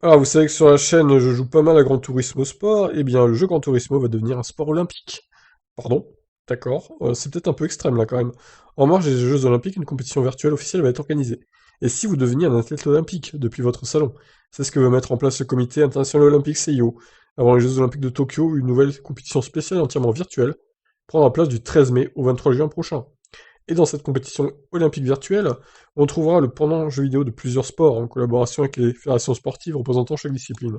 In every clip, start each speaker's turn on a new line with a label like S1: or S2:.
S1: Alors, vous savez que sur la chaîne, je joue pas mal à Gran Turismo Sport, eh bien, le jeu Gran Turismo va devenir un sport olympique. Pardon? D'accord. C'est peut-être un peu extrême, là, quand même. En marge des Jeux Olympiques, une compétition virtuelle officielle va être organisée. Et si vous deveniez un athlète olympique depuis votre salon? C'est ce que veut mettre en place le comité international olympique CIO. Avant les Jeux Olympiques de Tokyo, une nouvelle compétition spéciale entièrement virtuelle prendra place du 13 mai au 23 juin prochain. Et dans cette compétition olympique virtuelle, on trouvera le pendant jeu vidéo de plusieurs sports en collaboration avec les fédérations sportives représentant chaque discipline.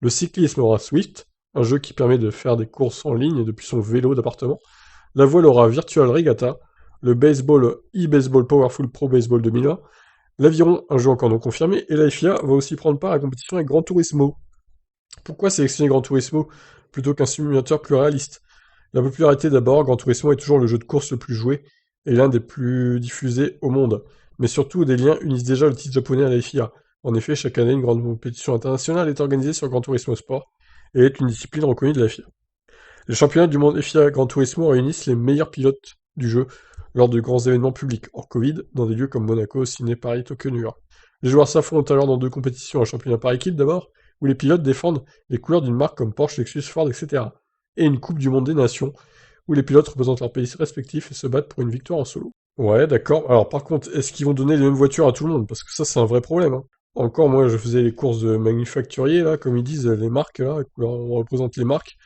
S1: Le cyclisme aura Swift, un jeu qui permet de faire des courses en ligne depuis son vélo d'appartement. La voile aura Virtual Regatta, le baseball e-baseball Powerful Pro Baseball 2020, l'aviron, un jeu encore non confirmé, et la FIA va aussi prendre part à la compétition avec Gran Turismo. Pourquoi sélectionner Gran Turismo plutôt qu'un simulateur plus réaliste? La popularité d'abord, Gran Turismo est toujours le jeu de course le plus joué et l'un des plus diffusés au monde. Mais surtout, des liens unissent déjà le titre japonais à la FIA. En effet, chaque année, une grande compétition internationale est organisée sur Gran Turismo Sport et est une discipline reconnue de la FIA. Les championnats du monde FIA Gran Turismo réunissent les meilleurs pilotes du jeu lors de grands événements publics, hors Covid, dans des lieux comme Monaco, Sydney, Paris, Tokyo, New York. Les joueurs s'affrontent alors dans deux compétitions, un championnat par équipe d'abord, où les pilotes défendent les couleurs d'une marque comme Porsche, Lexus, Ford, etc. Et une Coupe du Monde des Nations, où les pilotes représentent leurs pays respectifs et se battent pour une victoire en solo. Ouais, d'accord. Alors par contre, est-ce qu'ils vont donner les mêmes voitures à tout le monde? Parce que ça, c'est un vrai problème, hein. Encore, moi, je faisais les courses de manufacturiers, là, comme ils disent, les marques, là, on représente les marques.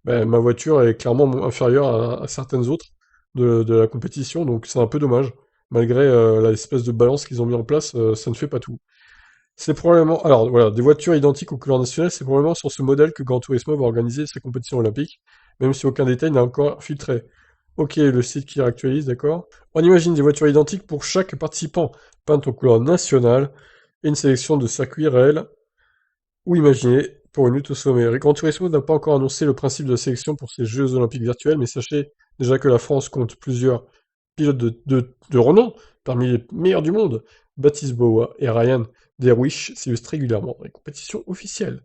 S1: Ben, ma voiture est clairement inférieure à certaines autres de la compétition, donc c'est un peu dommage. Malgré l'espèce de balance qu'ils ont mis en place, ça ne fait pas tout. C'est probablement... Alors voilà, des voitures identiques aux couleurs nationales, c'est probablement sur ce modèle que Gran Turismo va organiser ses compétitions olympiques, même si aucun détail n'a encore filtré. Ok, le site qui réactualise, d'accord. On imagine des voitures identiques pour chaque participant, peintes aux couleurs nationales, et une sélection de circuits réels ou imaginés pour une lutte au sommet. Gran Turismo n'a pas encore annoncé le principe de la sélection pour ces Jeux Olympiques virtuels, mais sachez déjà que la France compte plusieurs pilotes de renom, parmi les meilleurs du monde. Baptiste Boa et Ryan Derwish s'illustrent régulièrement dans les compétitions officielles.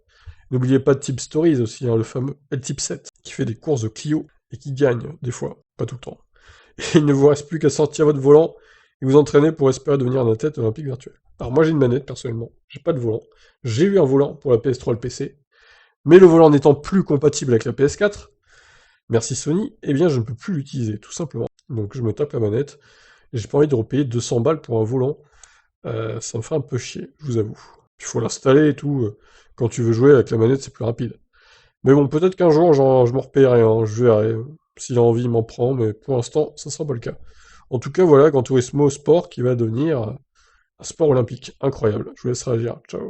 S1: N'oubliez pas Tip Stories aussi, hein, le fameux L-Type 7, qui fait des courses de Clio et qui gagne, des fois, pas tout le temps. Et il ne vous reste plus qu'à sortir votre volant et vous entraîner pour espérer devenir un athlète olympique virtuel. Alors moi j'ai une manette personnellement, j'ai pas de volant. J'ai eu un volant pour la PS3 et le PC, mais le volant n'étant plus compatible avec la PS4, merci Sony, eh bien je ne peux plus l'utiliser, tout simplement. Donc je me tape la manette, et j'ai pas envie de repayer 200 balles pour un volant. Ça me fait un peu chier, je vous avoue. Il faut l'installer et tout. Quand tu veux jouer avec la manette, c'est plus rapide. Mais bon, peut-être qu'un jour, je m'en repayerai, hein, je verrai. S'il a envie, il m'en prend, mais pour l'instant, ça sera pas le cas. En tout cas, voilà, Gran Turismo Sport qui va devenir un sport olympique. Incroyable. Je vous laisse réagir. Ciao.